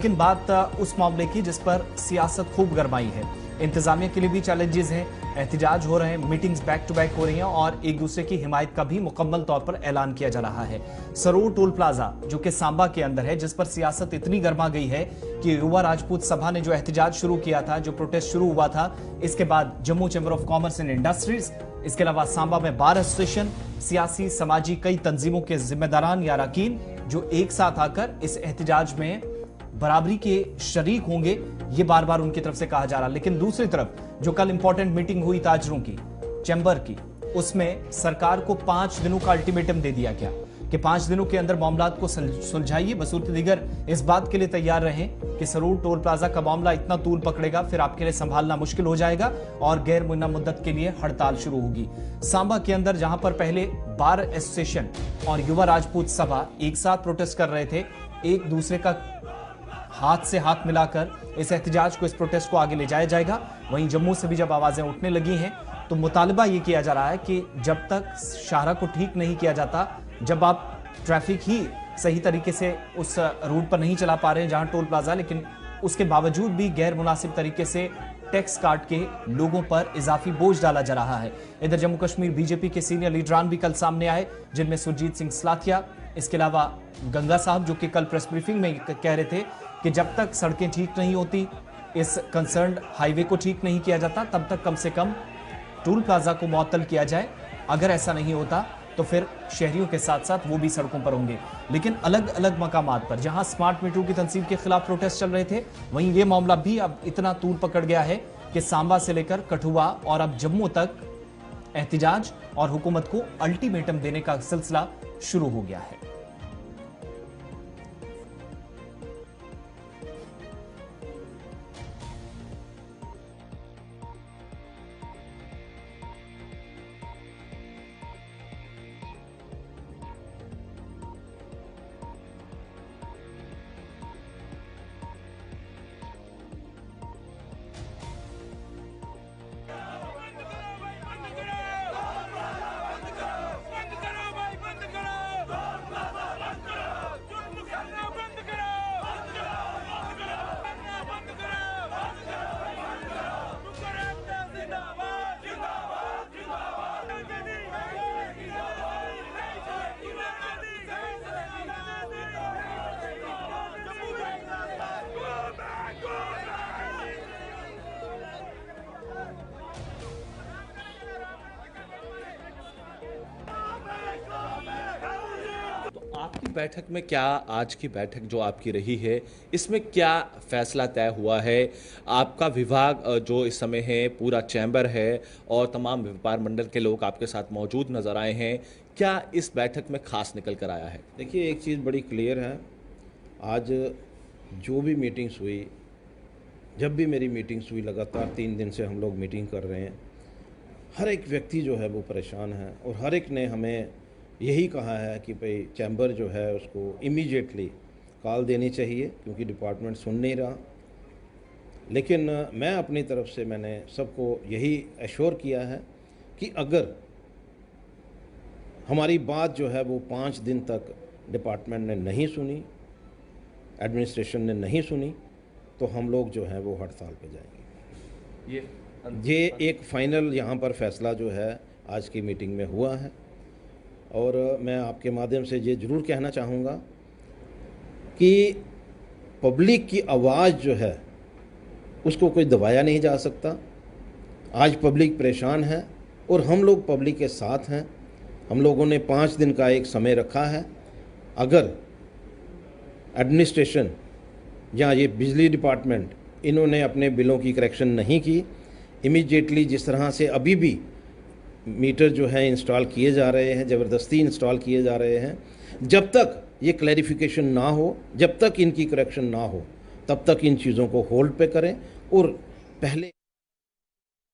लेकिन बात उस मामले की जिस पर सियासत खूब गरमाई है। इंतजामिया के लिए भी चैलेंजेस हैं, एहतिजाज हो रहे हैं, मीटिंग्स बैक टू बैक हो रही हैं और एक दूसरे की हिमायत का भी मुकम्मल तौर पर ऐलान किया जा रहा है। सरूर टोल प्लाजा जो कि सांबा के अंदर है, जिस पर सियासत इतनी गर्मा गई है कि युवा राजपूत सभा ने जो एहतिजाज शुरू किया था, जो प्रोटेस्ट शुरू हुआ था, इसके बाद Jammu chamber of commerce and industries, इसके अलावा सांबा में बार एसोसिएशन, सियासी समाजी कई तंजीमों के जिम्मेदारान या अरकान जो एक साथ आकर इस एहतिजाज में बराबरी के शरीक होंगे, ये बार बार उनकी तरफ से कहा जा रहा। लेकिन दूसरी तरफ जो कल इंपॉर्टेंट मीटिंग हुई ताजरों की, चैंबर की, उसमें सरकार को 5 दिनों का अल्टीमेटम दे दिया गया कि 5 दिनों के अंदर मामलात को सुलझाइए। बसूरत दीगर इस बात के लिए तैयार रहें कि सरूर टोल प्लाजा का मामला इतना तूल पकड़ेगा फिर आपके लिए संभालना मुश्किल हो जाएगा और गैर मुन्ना मुद्दत के लिए हड़ताल शुरू होगी। सांबा के अंदर जहां पर पहले बार एसोसिएशन और युवा राजपूत सभा एक साथ प्रोटेस्ट कर रहे थे, एक दूसरे का हाथ से हाथ मिलाकर इस एहतिजाज को, इस प्रोटेस्ट को आगे ले जाया जाएगा। वहीं जम्मू से भी जब आवाजें उठने लगी हैं तो मुतालबा ये किया जा रहा है कि जब तक शाहरा को ठीक नहीं किया जाता, जब आप ट्रैफिक ही सही तरीके से उस रूट पर नहीं चला पा रहे हैं जहां टोल प्लाजा, लेकिन उसके बावजूद भी गैर मुनासिब तरीके से टैक्स काट के लोगों पर इजाफी बोझ डाला जा रहा है। इधर जम्मू कश्मीर बीजेपी के सीनियर लीडरान भी कल सामने आए, जिनमें सुरजीत सिंह सलाथिया, इसके अलावा गंगा साहब, जो कि कल प्रेस ब्रीफिंग में कह रहे थे कि जब तक सड़कें ठीक नहीं होती, इस कंसर्न हाईवे को ठीक नहीं किया जाता, तब तक कम से कम टोल प्लाजा को मुअत्तल किया जाए। अगर ऐसा नहीं होता तो फिर शहरियों के साथ साथ वो भी सड़कों पर होंगे। लेकिन अलग अलग मकामात पर जहां स्मार्ट मीटरों की तंसीब के खिलाफ प्रोटेस्ट चल रहे थे, वहीं ये मामला भी अब इतना तूल पकड़ गया है कि सांबा से लेकर कठुआ और अब जम्मू तक एहतिजाज और हुकूमत को अल्टीमेटम देने का सिलसिला शुरू हो गया है। आपकी बैठक में क्या, आज की बैठक जो आपकी रही है, इसमें क्या फैसला तय हुआ है? आपका विभाग जो इस समय है, पूरा चैम्बर है और तमाम व्यापार मंडल के लोग आपके साथ मौजूद नज़र आए हैं, क्या इस बैठक में खास निकल कर आया है? देखिए, एक चीज़ बड़ी क्लियर है। आज जो भी मीटिंग्स हुई, जब भी मेरी मीटिंग्स हुई, लगातार 3 दिन से हम लोग मीटिंग कर रहे हैं, हर एक व्यक्ति जो है वो परेशान है और हर एक ने हमें यही कहा है कि भाई चैम्बर जो है उसको इमीडिएटली कॉल देनी चाहिए, क्योंकि डिपार्टमेंट सुन नहीं रहा। लेकिन मैं अपनी तरफ से मैंने सबको यही एश्योर किया है कि अगर हमारी बात जो है वो 5 दिन तक डिपार्टमेंट ने नहीं सुनी, एडमिनिस्ट्रेशन ने नहीं सुनी, तो हम लोग जो है वो हड़ताल पे जाएंगे। ये एक फाइनल यहाँ पर फैसला जो है आज की मीटिंग में हुआ है। और मैं आपके माध्यम से ये ज़रूर कहना चाहूँगा कि पब्लिक की आवाज़ जो है उसको कोई दबाया नहीं जा सकता। आज पब्लिक परेशान है और हम लोग पब्लिक के साथ हैं। हम लोगों ने 5 दिन का एक समय रखा है। अगर एडमिनिस्ट्रेशन या ये बिजली डिपार्टमेंट इन्होंने अपने बिलों की करेक्शन नहीं की, इमीडिएटली जिस तरह से अभी भी मीटर जो है इंस्टॉल किए जा रहे हैं, ज़बरदस्ती इंस्टॉल किए जा रहे हैं, जब तक ये क्लैरिफिकेशन ना हो, जब तक इनकी करेक्शन ना हो, तब तक इन चीज़ों को होल्ड पे करें। और पहले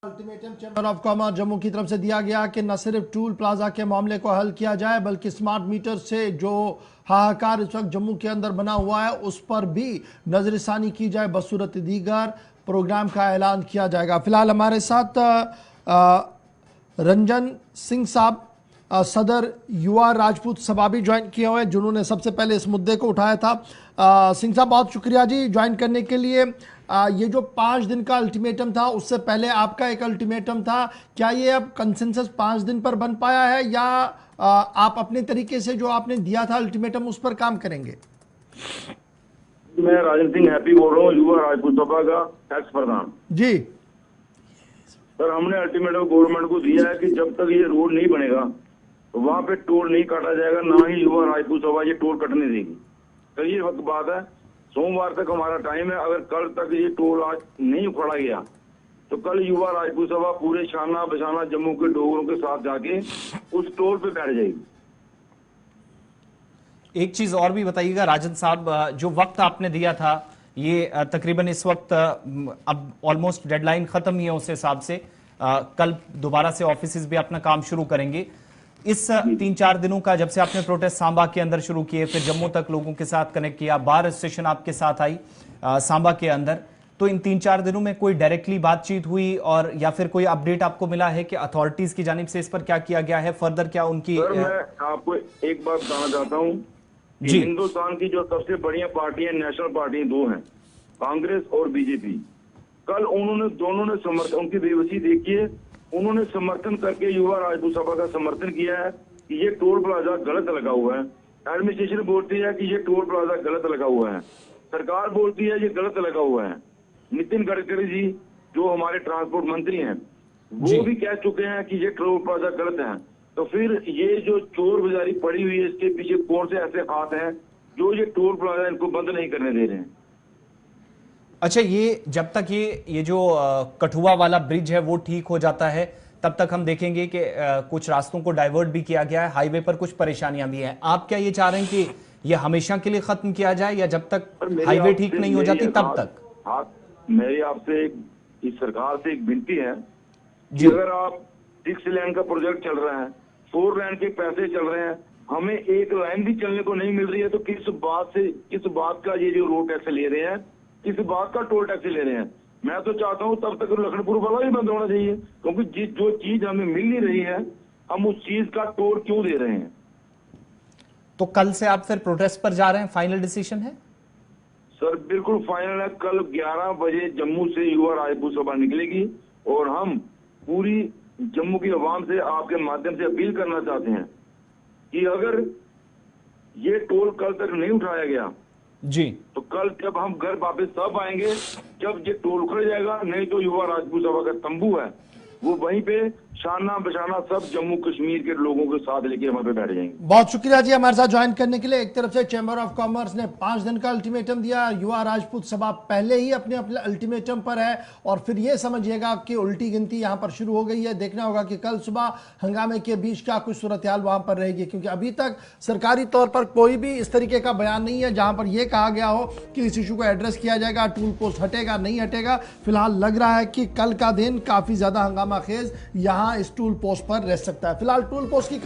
ultimatum chamber of commerce Jammu की तरफ से दिया गया कि न सिर्फ टोल प्लाजा के मामले को हल किया जाए, बल्कि स्मार्ट मीटर से जो हाहाकार इस वक्त जम्मू के अंदर बना हुआ है उस पर भी नजरसानी की जाए। बसूरत दीगर प्रोग्राम का ऐलान किया जाएगा। फिलहाल हमारे साथ रंजन सिंह साहब सदर युवा राजपूत सभा भी ज्वाइन किए हुए हैं, जिन्होंने सबसे पहले इस मुद्दे को उठाया था। सिंह साहब, बहुत शुक्रिया जी ज्वाइन करने के लिए। ये जो 5 दिन का अल्टीमेटम था, उससे पहले आपका एक अल्टीमेटम था, क्या ये अब कंसेंसस 5 दिन पर बन पाया है, या आप अपने तरीके से जो आपने दिया था अल्टीमेटम उस पर काम करेंगे? मैं राजन सिंह हैप्पी बोल रहा हूँ, युवा राजपूत सभा का एक्स प्रधान जी। सर, हमने अल्टीमेटम गवर्नमेंट को दिया है कि जब तक ये रोड नहीं बनेगा तो वहां पे टोल नहीं काटा जाएगा, ना ही युवा राजपूत सभा ये टोल कटने देगी। कल ये वक्त बात है, सोमवार तक हमारा टाइम है। अगर कल तक ये टोल आज नहीं उखड़ा गया तो कल युवा राजपूत सभा पूरे शाना बशाना जम्मू के डोगरों के साथ जाके उस टोल पे बैठ जाएगी। एक चीज और भी बताइएगा राजन साहब, जो वक्त आपने दिया था ये तकरीबन इस वक्त अब ऑलमोस्ट डेडलाइन खत्म ही है, उस हिसाब से कल दोबारा से ऑफिस भी अपना काम शुरू करेंगे। इस 3-4 दिनों का, जब से आपने प्रोटेस्ट सांबा के अंदर शुरू किए, फिर जम्मू तक लोगों के साथ कनेक्ट किया, बार स्टेशन आपके साथ आई सांबा के अंदर, तो इन 3-4 दिनों में कोई डायरेक्टली बातचीत हुई और या फिर कोई अपडेट आपको मिला है कि अथॉरिटीज की जानिब से इस पर क्या किया गया है, फर्दर क्या उनकी? सर, मैं आपको एक बात बताना चाहता हूँ, हिंदुस्तान की जो सबसे बढ़िया पार्टियां, नेशनल पार्टी 2 हैं, कांग्रेस और बीजेपी। कल उन्होंने दोनों ने समर्थन, उनकी बेबसी देखिए, उन्होंने समर्थन करके युवा राजपूत सभा का समर्थन किया है कि ये टोल प्लाजा गलत लगा हुआ है। एडमिनिस्ट्रेशन बोलती है कि ये टोल प्लाजा गलत लगा हुआ है, सरकार बोलती है ये गलत लगा हुआ है। नितिन गडकरी जी जो हमारे ट्रांसपोर्ट मंत्री हैं, वो भी कह चुके हैं कि ये टोल प्लाजा गलत है। तो फिर ये जो चोर बाजारी पड़ी हुई है, इसके पीछे कौन से ऐसे हाथ हैं जो ये टोल प्लाजा इनको बंद नहीं करने दे रहे हैं? अच्छा, ये जब तक ये जो कठुआ वाला ब्रिज है वो ठीक हो जाता है, तब तक हम देखेंगे कि कुछ रास्तों को डाइवर्ट भी किया गया है, हाईवे पर कुछ परेशानियां भी हैं। आप क्या ये चाह रहे हैं कि ये हमेशा के लिए खत्म किया जाए, या जब तक हाईवे ठीक नहीं हो जाती तब तक? मेरी आपसे इस सरकार से एक विनती है कि अगर आप 6 लेन का प्रोजेक्ट चल रहा है, 4 लेन के पैसे चल रहे हैं, हमें एक लाइन भी चलने को नहीं मिल रही है, तो किस बात का ये जो रोड टैक्स ले रहे हैं, किस बात का टोल टैक्स ले रहे हैं? मैं तो चाहता हूं तब तक लखनपुर वाला भी बंद होना चाहिए, क्योंकि जो चीज हमें मिल नहीं रही है, हम उस चीज का टोल क्यों दे रहे हैं? तो कल से आप फिर प्रोटेस्ट पर जा रहे हैं, फाइनल डिसीजन है? सर, बिल्कुल फाइनल है। कल 11 बजे जम्मू से युवा राजपूत सभा निकलेगी और हम पूरी जम्मू की आवाम से आपके माध्यम से अपील करना चाहते हैं कि अगर ये टोल कल तक नहीं उठाया गया जी, तो कल जब हम घर वापस तब आएंगे जब ये टोल उखड़ जाएगा। नहीं तो युवा राजपूत सभा का तंबू है वो वहीं पे शाना बशाना सब जम्मू कश्मीर के लोगों के साथ लेके वहां पे बैठ जाएंगे। बहुत शुक्रिया जी हमारे साथ ज्वाइन करने के लिए। एक तरफ से चैम्बर ऑफ कॉमर्स ने 5 दिन का अल्टीमेटम दिया, युवा राजपूत सभा पहले ही अपने अपने अल्टीमेटम पर है, और फिर ये समझिएगा कि उल्टी गिनती यहां पर शुरू हो गई है। देखना होगा कि कल सुबह हंगामे के बीच क्या कुछ सूरत हाल वहां पर रहेगी, क्योंकि अभी तक सरकारी तौर पर कोई भी इस तरीके का बयान नहीं है जहां पर यह कहा गया हो कि इस इशू को एड्रेस किया जाएगा, टूल पोस्ट हटेगा नहीं हटेगा। फिलहाल लग रहा है कि कल का दिन काफी ज्यादा हंगामा खेज यहां इस टूल पोस्ट पर रह सकता है। फिलहाल टूल पोस्ट की